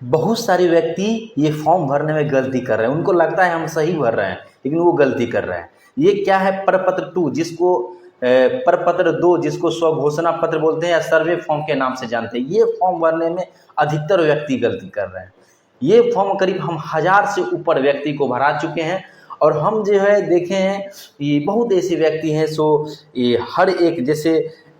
बहुत सारे व्यक्ति ये फॉर्म भरने में गलती कर रहे हैं। उनको लगता है हम सही भर रहे हैं, लेकिन वो गलती कर रहे हैं। ये क्या है, प्रपत्र 2 जिसको प्रपत्र 2 जिसको स्वघोषणा पत्र बोलते हैं या सर्वे फॉर्म के नाम से जानते हैं। ये फॉर्म भरने में अधिकतर व्यक्ति गलती कर रहे हैं। ये फॉर्म करीब हम 1000 से ऊपर व्यक्ति को भरा चुके हैं और हम जो है देखे हैं ये बहुत ऐसे व्यक्ति हैं सो ये हर एक जैसे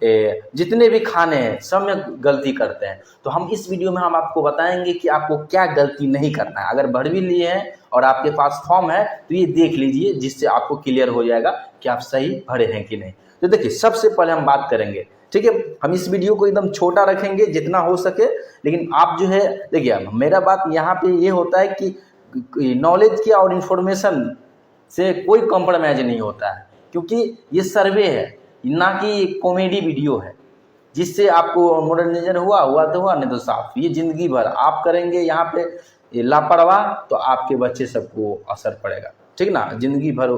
जितने भी खाने हैं सब में गलती करते हैं। तो हम इस वीडियो में हम आपको बताएंगे कि आपको क्या गलती नहीं करना है। अगर भर भी लिए हैं और आपके पास फॉर्म है तो ये देख लीजिए, जिससे आपको क्लियर हो जाएगा कि आप सही भरे हैं कि नहीं। तो देखिए, सबसे पहले हम बात करेंगे, ठीक है, हम इस वीडियो को एकदम छोटा रखेंगे जितना हो सके, लेकिन आप जो है देखिए, मेरा बात यहाँ पे ये होता है कि नॉलेज की और इन्फॉर्मेशन से कोई कॉम्प्रोमाइज नहीं होता है, क्योंकि ये सर्वे है ना कि कॉमेडी वीडियो है जिससे आपको मनोरंजन हुआ तो हुआ, नहीं तो साफ। ये जिंदगी भर आप करेंगे यहाँ पे लापरवाह तो आपके बच्चे सबको असर पड़ेगा, ठीक ना। जिंदगी भर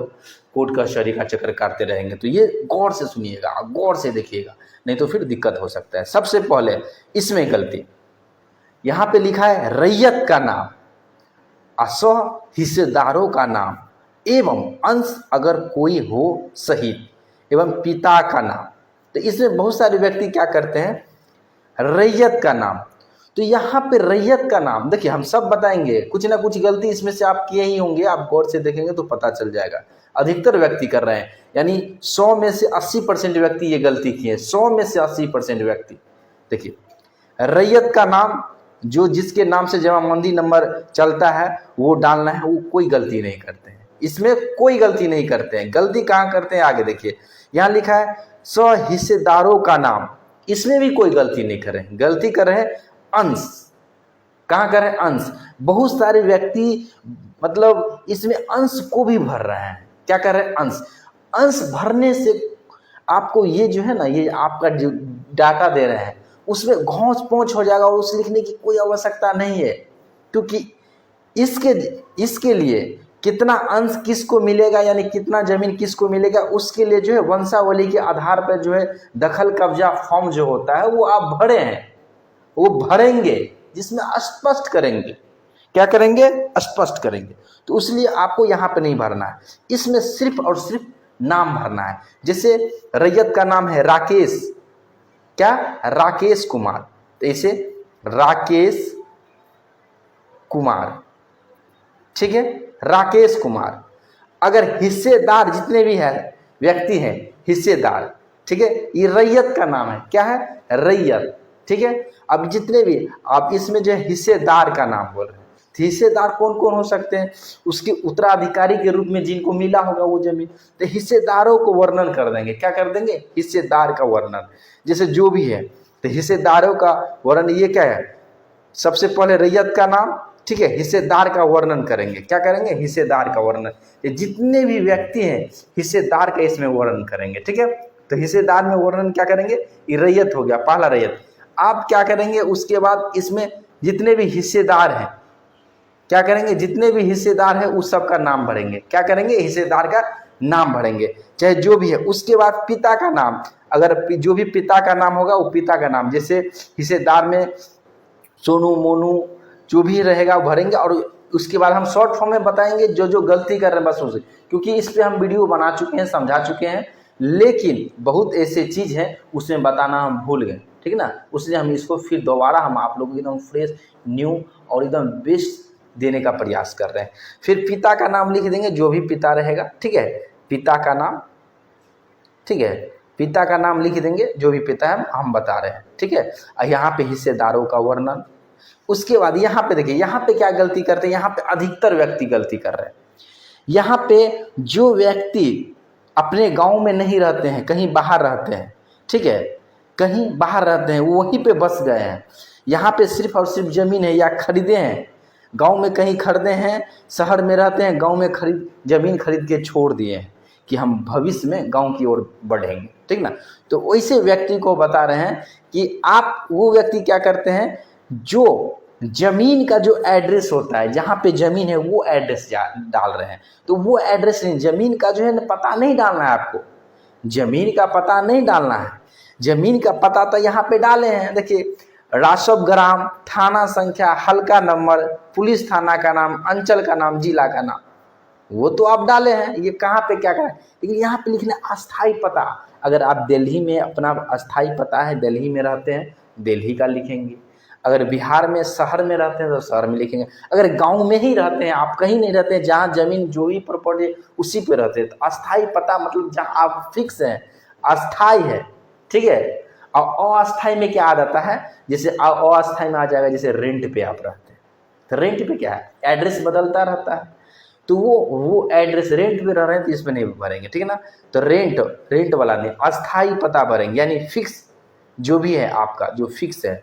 कोर्ट कचहरी का चक्कर काटते रहेंगे। तो ये गौर से सुनिएगा, गौर से देखिएगा, नहीं तो फिर दिक्कत हो सकता है। सबसे पहले इसमें गलती यहाँ पे लिखा है रैयत का नाम, स्व हिस्सेदारों का नाम एवं अंश अगर कोई हो सहित एवं पिता का नाम। तो इसमें बहुत सारे व्यक्ति क्या करते हैं, रैयत का नाम। तो यहाँ पे रैयत का नाम देखिए, हम सब बताएंगे, कुछ ना कुछ गलती इसमें से आप किए ही होंगे, आप गौर से देखेंगे तो पता चल जाएगा। अधिकतर व्यक्ति कर रहे हैं, यानी 100 में से 80% व्यक्ति ये गलती किए। 100 में से 80% व्यक्ति देखिए, रैयत का नाम जो जिसके नाम से जमाबंदी नंबर चलता है वो डालना है, वो कोई गलती नहीं करते हैं, इसमें कोई गलती नहीं करते हैं। गलती कहाँ करते हैं, आगे देखिए, यहाँ लिखा है स्व हिस्सेदारों का नाम, इसमें भी कोई गलती नहीं कर रहे हैं, गलती कर रहे हैं अंश। कहाँ कर रहे हैं, अंश। बहुत सारे व्यक्ति मतलब इसमें अंश को भी भर रहे हैं। क्या कर रहे हैं, अंश। अंश भरने से आपको ये जो है ना, ये आपका जो डाटा दे रहे हैं उसमें घोंच पोंछ हो जाएगा और उस लिखने की कोई आवश्यकता नहीं है, क्योंकि इसके लिए कितना अंश किसको मिलेगा, यानी कितना जमीन किसको मिलेगा, उसके लिए जो है वंशावली के आधार पर जो है दखल कब्जा फॉर्म जो होता है वो आप भरे हैं, वो भरेंगे, जिसमें स्पष्ट करेंगे। क्या करेंगे, स्पष्ट करेंगे। तो इसलिए आपको यहाँ पे नहीं भरना है, इसमें सिर्फ और सिर्फ नाम भरना है। जैसे रैयत का नाम है राकेश, क्या, राकेश कुमार, तो इसे राकेश कुमार, ठीक है, राकेश कुमार। अगर हिस्सेदार जितने भी है व्यक्ति हैं हिस्सेदार, ठीक है, ये रैयत का नाम है, क्या है, रैयत, ठीक है। अब जितने भी आप इसमें जो है हिस्सेदार का नाम बोल रहे हैं, तो हिस्सेदार कौन कौन हो सकते हैं, उसके उत्तराधिकारी के रूप में जिनको मिला होगा वो जमीन, तो हिस्सेदारों को वर्णन कर देंगे। क्या कर देंगे, हिस्सेदार का वर्णन, जैसे जो भी है तो हिस्सेदारों का वर्णन। ये क्या है, सबसे पहले रैयत का नाम, ठीक है, हिस्सेदार का वर्णन करेंगे। क्या करेंगे, हिस्सेदार का वर्णन। ये जितने भी व्यक्ति हैं हिस्सेदार का इसमें वर्णन करेंगे, ठीक है। तो हिस्सेदार में वर्णन क्या करेंगे, ये रैयत हो गया, पहला रैयत। आप क्या करेंगे, उसके बाद इसमें जितने भी हिस्सेदार हैं क्या करेंगे, जितने भी हिस्सेदार हैं उस सब का नाम भरेंगे। क्या करेंगे, हिस्सेदार का नाम भरेंगे, चाहे जो भी है। उसके बाद पिता का नाम, अगर जो भी पिता का नाम होगा वो पिता का नाम, जैसे हिस्सेदार में सोनू मोनू जो भी रहेगा वो भरेंगे। और उसके बाद हम शॉर्ट फॉर्म में बताएंगे जो जो गलती कर रहे हैं बस उसे, क्योंकि इस पे हम वीडियो बना चुके हैं, समझा चुके हैं, लेकिन बहुत ऐसे चीज़ हैं उसमें बताना हम भूल गए, ठीक ना। उसलिए हम इसको फिर दोबारा हम आप लोगों को एकदम फ्रेश न्यू और एकदम बेस्ट देने का प्रयास कर रहे हैं। फिर पिता का नाम लिख देंगे, जो भी पिता रहेगा, ठीक है, पिता का नाम, ठीक है, पिता का नाम लिख देंगे, जो भी पिता है हम बता रहे हैं, ठीक है। यहाँ पे हिस्सेदारों का वर्णन। उसके बाद यहाँ पे देखिए, यहाँ पे क्या गलती करते हैं, यहाँ पे अधिकतर व्यक्ति गलती कर रहे हैं। यहाँ पे जो व्यक्ति अपने गांव में नहीं रहते हैं, कहीं बाहर रहते हैं, ठीक है, कहीं बाहर रहते हैं, वो वहीं पे बस गए हैं, यहाँ पे सिर्फ और सिर्फ जमीन है या खरीदे हैं, गांव में कहीं खरीदे हैं, शहर में रहते हैं, गांव में जमीन खरीद के छोड़ दिए हैं कि हम भविष्य में गांव की ओर बढ़ेंगे, ठीक ना। तो वैसे व्यक्ति को बता रहे हैं कि आप, वो व्यक्ति क्या करते हैं, जो जमीन का जो एड्रेस होता है, जहाँ पे जमीन है वो एड्रेस डाल रहे हैं। तो वो एड्रेस नहीं, जमीन का जो है ना पता नहीं डालना है आपको, जमीन का पता नहीं डालना है। जमीन का पता तो यहाँ पे डाले हैं, देखिए रासव ग्राम, थाना संख्या, हल्का नंबर, पुलिस थाना का नाम, अंचल का नाम, जिला का नाम, वो तो आप डाले हैं, ये कहाँ पे क्या करें, लेकिन यहाँ पे लिखना अस्थाई पता। अगर आप दिल्ली में अपना अस्थाई पता है, दिल्ली में रहते हैं, दिल्ली का लिखेंगे। अगर बिहार में शहर में रहते हैं तो शहर में लिखेंगे। अगर गांव में ही रहते हैं, आप कहीं नहीं रहते हैं, जहाँ जमीन जो भी प्रॉपर्टी उसी पे रहते हैं, तो अस्थाई पता मतलब जहाँ आप फिक्स हैं, अस्थाई है, ठीक है। और अस्थाई में क्या आ जाता है, जैसे अस्थाई में आ जाएगा, जैसे रेंट पे आप रहते हैं, तो रेंट पे क्या है, एड्रेस बदलता रहता है, तो वो एड्रेस रेंट पे रह रहे हैं तो इसमें नहीं भरेंगे, ठीक है ना। तो रेंट वाला नहीं, अस्थाई पता भरेंगे, यानी फिक्स जो भी है आपका, जो फिक्स है।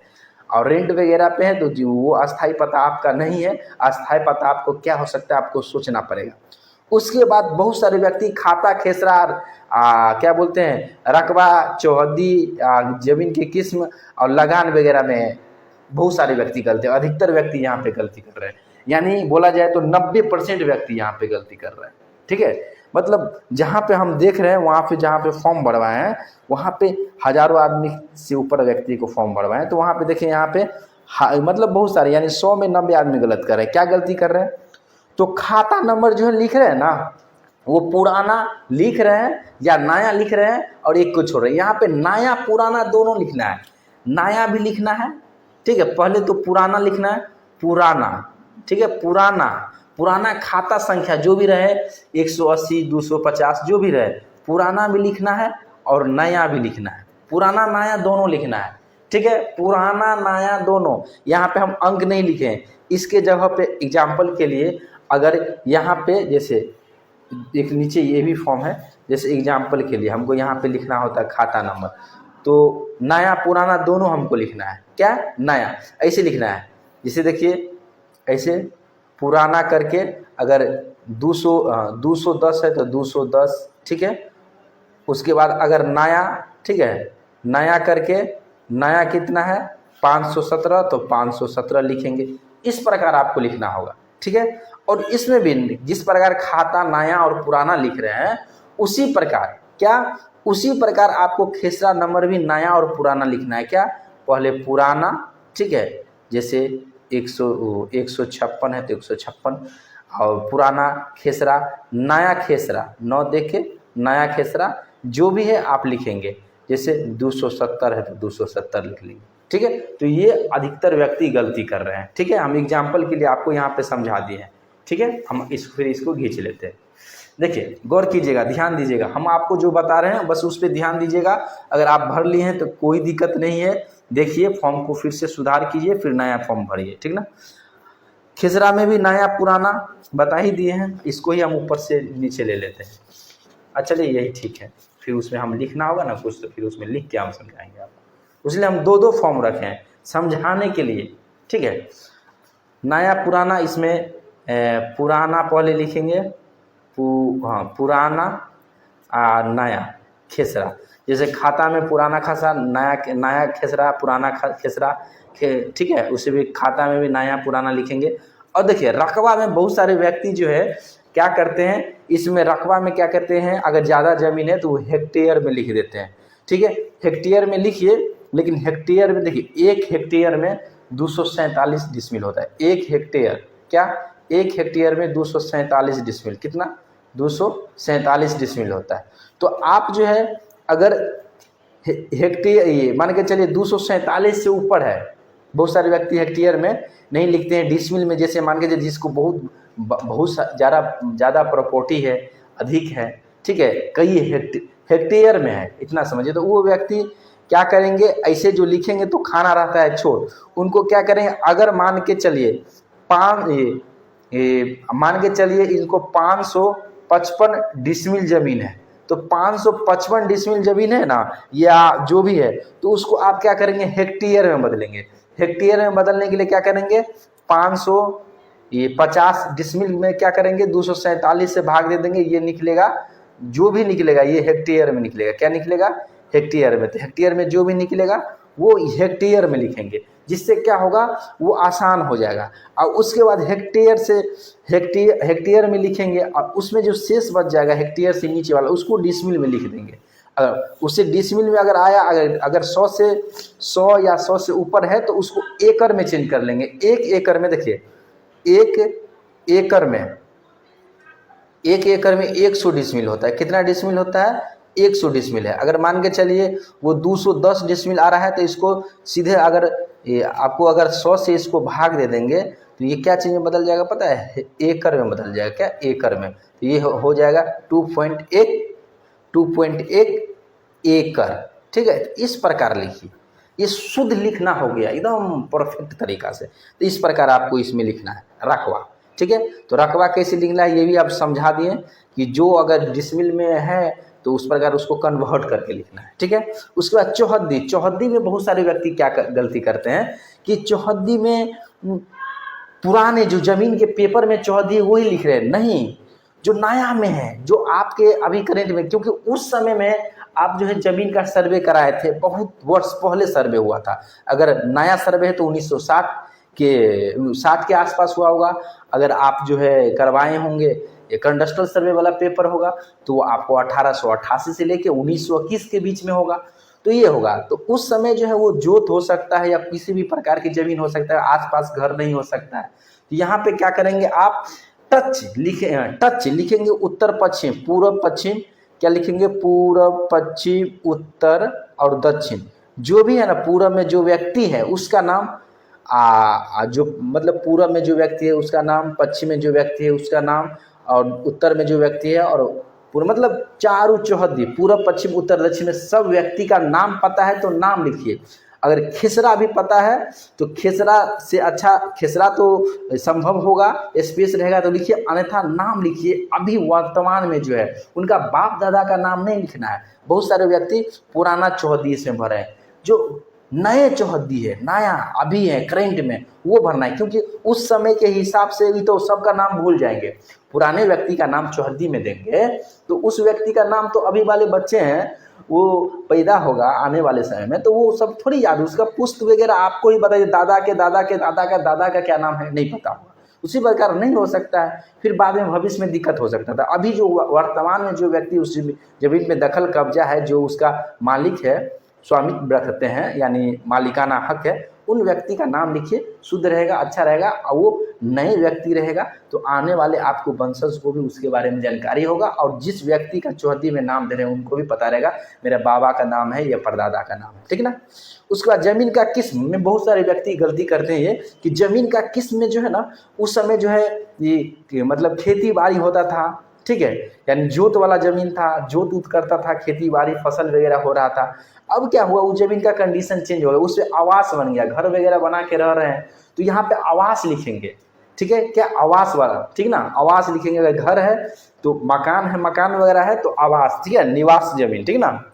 और रेंट वगैरह पे है तो जो वो अस्थाई पता आपका नहीं है, अस्थाई पता आपको क्या हो सकता है, आपको सोचना पड़ेगा। उसके बाद बहुत सारे व्यक्ति खाता खेसरा, क्या बोलते हैं, रकबा, चौहद्दी, जमीन की किस्म और लगान वगैरह में बहुत सारे व्यक्ति गलती, अधिकतर व्यक्ति यहाँ पे गलती कर रहे हैं। यानी बोला जाए तो 90% व्यक्ति यहाँ पे गलती कर रहे हैं, ठीक है। मतलब जहाँ पे हम देख रहे हैं, वहाँ पे जहाँ पे फॉर्म भरवाए हैं, वहाँ पे हजारों आदमी से ऊपर व्यक्ति को फॉर्म भरवाए हैं, तो वहाँ पे देखिए, यहाँ पे मतलब बहुत सारे, यानी 100 में 90 आदमी गलत कर रहे हैं। क्या गलती कर रहे हैं, तो खाता नंबर जो है लिख रहे हैं ना, वो पुराना लिख रहे हैं या नया लिख रहे हैं, और एक को छोड़ रहे हैं। यहाँ पे नया पुराना दोनों लिखना है, नया भी लिखना है, ठीक है। पहले तो पुराना लिखना है, पुराना, ठीक है, पुराना खाता संख्या जो भी रहे, 180, 250 जो भी रहे, पुराना भी लिखना है और नया भी लिखना है, पुराना नया दोनों लिखना है, ठीक है। पुराना नया दोनों, यहाँ पे हम अंक नहीं लिखे हैं, इसके जगह पे एग्जाम्पल के लिए, अगर यहाँ पे जैसे एक नीचे ये भी फॉर्म है, जैसे एग्जाम्पल के लिए हमको यहाँ पे लिखना होता है खाता नंबर, तो नया पुराना दोनों हमको लिखना है, क्या, नया, ऐसे लिखना है। जैसे देखिए, ऐसे पुराना करके, अगर 210 है तो 210, ठीक है। उसके बाद अगर नया, ठीक है, नया करके, नया कितना है 517, तो 517 लिखेंगे। इस प्रकार आपको लिखना होगा, ठीक है। और इसमें भी जिस प्रकार खाता नया और पुराना लिख रहे हैं, उसी प्रकार क्या, उसी प्रकार आपको खेसरा नंबर भी नया और पुराना लिखना है। क्या, पहले पुराना, ठीक है, जैसे 156 है तो 156, और पुराना खेसरा, नया खेसरा, 9 देखे, नया खेसरा जो भी है आप लिखेंगे। जैसे 270 है तो 270 लिख लेंगे, ठीक है। तो ये अधिकतर व्यक्ति गलती कर रहे हैं, ठीक है। हम एग्जाम्पल के लिए आपको यहाँ पे समझा दिए हैं, ठीक है। हम फिर इसको खींच लेते हैं। देखिए, गौर कीजिएगा, ध्यान दीजिएगा, हम आपको जो बता रहे हैं बस उस पर ध्यान दीजिएगा। अगर आप भर लिए हैं तो कोई दिक्कत नहीं है, देखिए फॉर्म को फिर से सुधार कीजिए, फिर नया फॉर्म भरिए, ठीक ना। खेसरा में भी नया पुराना बता ही दिए हैं, इसको ही हम ऊपर से नीचे ले लेते हैं। अच्छा, चलिए यही ठीक है, फिर उसमें हम लिखना होगा ना कुछ, तो फिर उसमें लिख के हम समझाएंगे आपको, इसलिए हम दो रखे हैं समझाने के लिए, ठीक है। नया पुराना, इसमें पुराना पहले लिखेंगे, पुराना नया खेसरा, जैसे खाता में पुराना खेसरा, नया खेसरा, पुराना खेसरा, ठीक है। उसे भी खाता में भी नया पुराना लिखेंगे। और देखिए, रकबा में बहुत सारे व्यक्ति जो है क्या करते हैं, इसमें रकबा में क्या करते हैं, अगर ज़्यादा ज़मीन है तो वो हेक्टेयर में लिख देते हैं, ठीक है। हेक्टेयर में लिखिए, लेकिन हेक्टेयर में देखिए, 1 हेक्टेयर में 247 डिसमिल होता है। 1 हेक्टेयर, क्या, 1 हेक्टेयर में 247 डिसमिल, कितना, 247 डिसमिल होता है। तो आप जो है, अगर हेक्टेयर, ये मान के चलिए 247 से ऊपर है, बहुत सारे व्यक्ति हेक्टेयर में नहीं लिखते हैं, डिसमिल में, जैसे मान के चलिए जिसको बहुत ज़्यादा प्रॉपर्टी है, अधिक है, ठीक है, कई हेक्टेयर में है, इतना समझिए, तो वो व्यक्ति क्या करेंगे, ऐसे जो लिखेंगे तो खाना रहता है छोड़, उनको क्या करेंगे, अगर मान के चलिए मान के चलिए इनको 555 डिसमिल जमीन है, तो 555 डिसमिल जमीन है ना, या जो भी है, तो उसको आप क्या करेंगे, हेक्टेयर में बदलेंगे। हेक्टेयर में बदलने के लिए क्या करेंगे, 550 डिसमिल में क्या करेंगे, 247 से भाग दे देंगे, ये निकलेगा, जो भी निकलेगा ये हेक्टेयर में निकलेगा। क्या निकलेगा, हेक्टेयर में। तो हेक्टेयर में जो भी निकलेगा वो हेक्टेयर में लिखेंगे, जिससे क्या होगा, वो आसान हो जाएगा। और उसके बाद हेक्टेयर से हेक्टेयर में लिखेंगे, और उसमें जो शेष बच जाएगा हेक्टेयर से नीचे वाला, उसको डिसमिल में लिख देंगे। उसे डिसमिल में अगर आया, अगर 100 या 100 से ऊपर है तो उसको एकड़ में चेंज कर लेंगे। एक एकड़ में देखिए, एक एकड़ में 100 डिसमिल होता है। कितना डिसमिल होता है? 100 डिसमिल है। अगर मान के चलिए वो 210 डिसमिल आ रहा है तो इसको सीधे अगर आपको अगर 100 से इसको भाग दे देंगे तो ये क्या चीज़ में बदल जाएगा पता है? एकड़ में बदल जाएगा। क्या? एकड़ में। तो ये हो जाएगा 2.1 एकड़। ठीक है, तो इस प्रकार लिखिए। ये शुद्ध लिखना हो गया एकदम परफेक्ट तरीका से। तो इस प्रकार आपको इसमें लिखना है रकबा। ठीक है, तो रकबा कैसे लिखना है ये भी आप समझा दिए कि जो अगर डिसमिल में है तो उस प्रकार उसको कन्वर्ट करके लिखना है। ठीक है, उसके बाद चौहद्दी। चौहद्दी में बहुत सारे व्यक्ति क्या गलती करते हैं कि चौहद्दी में पुराने जो जमीन के पेपर में चौहद्दी है वही लिख रहे हैं। नहीं, जो नया में है, जो आपके अभी करेंट में, क्योंकि उस समय में आप जो है जमीन का सर्वे कराए थे, बहुत वर्ष पहले सर्वे हुआ था। अगर नया सर्वे है तो 1960 के आसपास हुआ होगा। अगर आप जो है करवाए होंगे एक कंडस्ट्रल सर्वे वाला पेपर होगा तो वो आपको 1888 से लेके 1921 के बीच में होगा। तो ये होगा, तो उस समय जो है वो जोत हो सकता है या किसी भी प्रकार की जमीन हो सकता है, आसपास घर नहीं हो सकता है। तो यहाँ पे क्या करेंगे आप? टच लिखेंगे उत्तर पश्चिम, पूर्व पश्चिम, क्या लिखेंगे? पूर्व पश्चिम उत्तर और दक्षिण, जो भी है ना। पूर्व में जो व्यक्ति है उसका नाम जो मतलब पूर्व में जो व्यक्ति है उसका नाम, पश्चिम में जो व्यक्ति है उसका नाम, और उत्तर में जो व्यक्ति है, और पूर्व मतलब चारों चौहद्दी, पूर्व पश्चिम उत्तर दक्षिण में सब व्यक्ति का नाम पता है तो नाम लिखिए। अगर खेसरा भी पता है तो खेसरा से अच्छा, खेसरा तो संभव होगा, स्पेस रहेगा तो लिखिए, अन्यथा नाम लिखिए। अभी वर्तमान में जो है उनका बाप दादा का नाम नहीं लिखना है। बहुत सारे व्यक्ति पुराना चौहद्दी इसमें भरे हैं। जो नए चौहद्दी है, नया अभी है करेंट में, वो भरना है, क्योंकि उस समय के हिसाब से भी तो सबका नाम भूल जाएंगे। पुराने व्यक्ति का नाम चौहद्दी में देंगे तो उस व्यक्ति का नाम तो अभी वाले बच्चे हैं, वो पैदा होगा आने वाले समय में तो वो सब थोड़ी याद, उसका पुस्त वगैरह आपको ही बताइए, दादा के दादा के दादा का दादा का क्या नाम है नहीं पता होगा। उसी प्रकार नहीं हो सकता है, फिर बाद में भविष्य में दिक्कत हो सकता था। अभी जो वर्तमान में जो व्यक्ति उस जमीन में दखल कब्जा है, जो उसका मालिक है, स्वामित्व रखते हैं यानी मालिकाना हक है, उन व्यक्ति का नाम लिखिए, शुद्ध रहेगा, अच्छा रहेगा। और वो नए व्यक्ति रहेगा तो आने वाले आपको वंशज को भी उसके बारे में जानकारी होगा, और जिस व्यक्ति का चौहद्दी में नाम दे रहे हैं उनको भी पता रहेगा मेरा बाबा का नाम है या परदादा का नाम है। ठीक ना। उसके बाद जमीन का किस्म में बहुत सारे व्यक्ति गलती करते हैं ये कि जमीन का किस्म में जो है ना, उस समय जो है ये मतलब खेती बाड़ी होता था। ठीक है, यानी जोत वाला जमीन था, जोत उत करता था, खेती बाड़ी फसल वगैरह हो रहा था। अब क्या हुआ, उस जमीन का कंडीशन चेंज हो गया, उससे आवास बन गया, घर वगैरह बना के रह रहे हैं, तो यहाँ पे आवास लिखेंगे। ठीक है, क्या? आवास वाला, ठीक ना, आवास लिखेंगे। अगर घर है तो मकान है, मकान वगैरह है तो आवास, ठीक है, निवास जमीन, ठीक ना।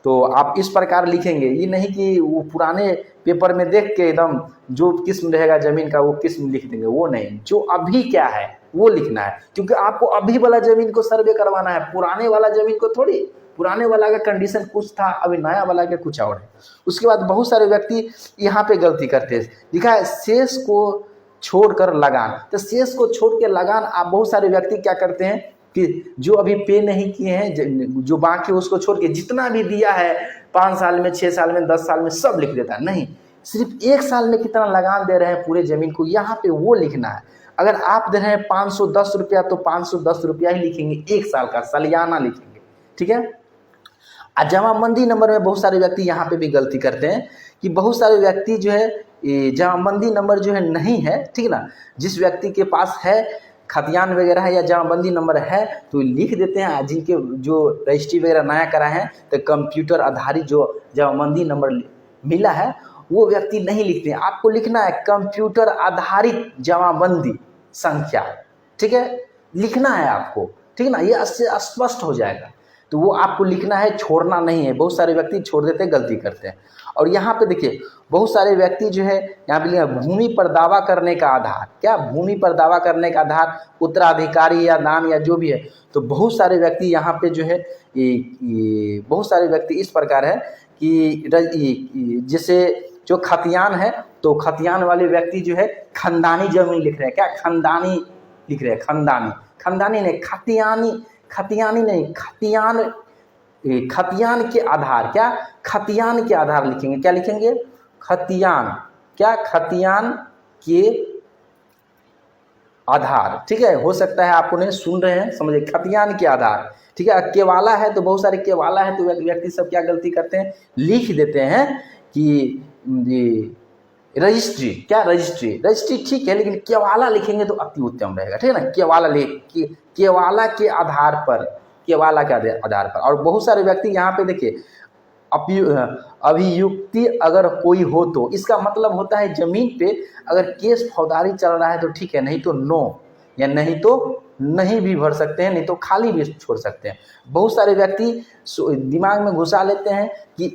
तो आप इस प्रकार लिखेंगे, ये नहीं कि वो पुराने पेपर में देख के एकदम जो किस्म रहेगा जमीन का वो किस्म लिख देंगे, वो नहीं, जो अभी क्या है वो लिखना है, क्योंकि आपको अभी वाला जमीन को सर्वे करवाना है, पुराने वाला जमीन को थोड़ी। पुराने वाला का कंडीशन कुछ था, अभी नया वाला का कुछ और है। उसके बाद बहुत सारे व्यक्ति यहाँ पे गलती करते हैं, लिखा है शेष को छोड़कर लगान। तो शेष को छोड़ के लगान, आप बहुत सारे व्यक्ति क्या करते हैं कि जो अभी पे नहीं किए हैं, जो बाकी उसको छोड़ के जितना भी दिया है 5 साल में, 6 साल में, 10 साल में सब लिख देता है। नहीं, सिर्फ 1 साल में कितना लगान दे रहे हैं पूरे जमीन को, यहाँ पे वो लिखना है। अगर आप दे रहे हैं 510 रुपया तो 510 रुपया ही लिखेंगे, 1 साल का सालियाना लिखेंगे। ठीक है। जमाबंदी नंबर में बहुत सारे व्यक्ति यहाँ पे भी गलती करते हैं कि बहुत सारे व्यक्ति जो है जमाबंदी नंबर जो है नहीं है, ठीक ना। जिस व्यक्ति के पास है खतियान वगैरह है या जमाबंदी नंबर है तो लिख देते हैं, जिनके जो रजिस्ट्री वगैरह नया करा है तो कंप्यूटर आधारित जो जमाबंदी नंबर मिला है वो व्यक्ति नहीं लिखते हैं। आपको लिखना है कंप्यूटर आधारित जमाबंदी संख्या, ठीक है, लिखना है आपको, ठीक ना। ये स्पष्ट हो जाएगा, तो वो आपको लिखना है, छोड़ना नहीं है। बहुत सारे व्यक्ति छोड़ देते हैं, गलती करते हैं। और यहाँ पे देखिए बहुत सारे व्यक्ति जो है यहाँ पे लिखा भूमि पर दावा करने का आधार, क्या भूमि पर दावा करने का आधार उत्तराधिकारी या दान या जो भी है। तो बहुत सारे व्यक्ति यहाँ पे जो है बहुत सारे व्यक्ति इस प्रकार है कि जैसे जो खतियान है तो खतियान वाले व्यक्ति जो है खंदानी जमीन लिख रहे हैं, क्या खंदानी लिख रहे हैं, खंदानी, खंदानी नहीं खतियानी, खतियानी नहीं, खतियान खतियान के आधार, क्या खतियान के आधार लिखेंगे, क्या लिखेंगे खतियान, क्या खतियान के आधार। ठीक है, हो सकता है आपको नहीं सुन रहे हैं, समझिए खतियान के आधार। ठीक है, केवाला है तो बहुत सारे केवाला है तो व्यक्ति सब क्या गलती करते हैं, लिख देते हैं कि रजिस्ट्री, क्या रजिस्ट्री, रजिस्ट्री ठीक है लेकिन केवाला लिखेंगे तो अति उत्तम रहेगा। ठीक है ना, केवाला केवाला के आधार पर, केवाला के आधार पर। और बहुत सारे व्यक्ति यहाँ पे देखिए अभियुक्ति अगर कोई हो तो इसका मतलब होता है जमीन पे अगर केस फौजदारी चल रहा है तो ठीक है, नहीं तो नो, या नहीं तो नहीं भी भर सकते हैं, नहीं तो खाली भी छोड़ सकते हैं। बहुत सारे व्यक्ति दिमाग में घुसा लेते हैं कि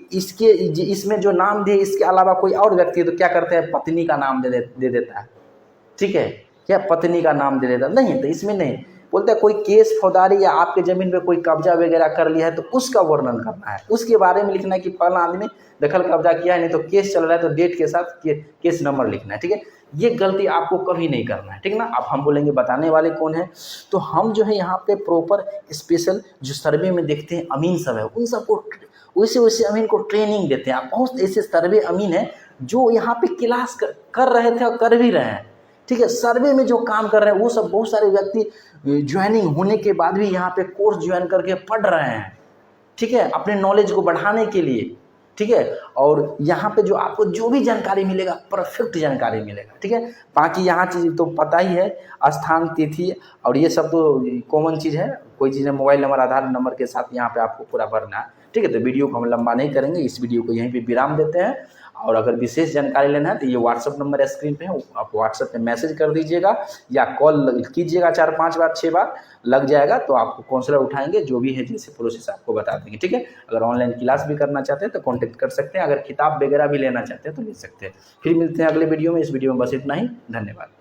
इसमें जो नाम दिए इसके अलावा कोई और व्यक्ति है तो क्या करते हैं, पत्नी का नाम दे देता है। ठीक है, क्या पत्नी का नाम दे देता नहीं, तो इसमें नहीं, बोलते हैं कोई केस फौजदारी या आपके ज़मीन पे कोई कब्जा वगैरह कर लिया है तो उसका वर्णन करना है, उसके बारे में लिखना है कि फलाना आदमी दखल कब्जा किया है, नहीं तो केस चल रहा है तो डेट के साथ केस नंबर लिखना है। ठीक है, ये गलती आपको कभी नहीं करना है। ठीक है ना, अब हम बोलेंगे बताने वाले कौन है, तो हम जो है यहाँ पे प्रॉपर स्पेशल जो सर्वे में देखते हैं अमीन सब है उन सबको वैसे अमीन को ट्रेनिंग देते हैं। आप बहुत ऐसे सर्वे अमीन है जो यहाँ पे क्लास कर रहे थे और कर भी रहे हैं। ठीक है, सर्वे में जो काम कर रहे हैं वो सब बहुत सारे व्यक्ति ज्वाइनिंग होने के बाद भी यहाँ पे कोर्स ज्वाइन करके पढ़ रहे हैं। ठीक है, अपने नॉलेज को बढ़ाने के लिए। ठीक है, और यहाँ पे जो आपको जो भी जानकारी मिलेगा परफेक्ट जानकारी मिलेगा। ठीक है, बाकी यहाँ चीज़ तो पता ही है, स्थान तिथि और ये सब तो कॉमन चीज़ है, कोई चीज़ है मोबाइल नंबर आधार नंबर के साथ यहाँ पे आपको पूरा भरना है। ठीक है, तो वीडियो को हम लंबा नहीं करेंगे, इस वीडियो को यहीं पे विराम देते हैं। और अगर विशेष जानकारी लेना है तो ये व्हाट्सअप नंबर स्क्रीन पे है, आप व्हाट्सअप पे मैसेज कर दीजिएगा या कॉल कीजिएगा 4-5 बार 6 बार लग जाएगा, तो आपको काउंसलर उठाएंगे, जो भी है जैसे प्रोसेस आपको बता देंगे। ठीक है, अगर ऑनलाइन क्लास भी करना चाहते हैं तो कॉन्टेक्ट कर सकते हैं, अगर किताब वगैरह भी लेना चाहते हैं तो ले सकते हैं। फिर मिलते हैं अगले वीडियो में, इस वीडियो में बस इतना ही, धन्यवाद।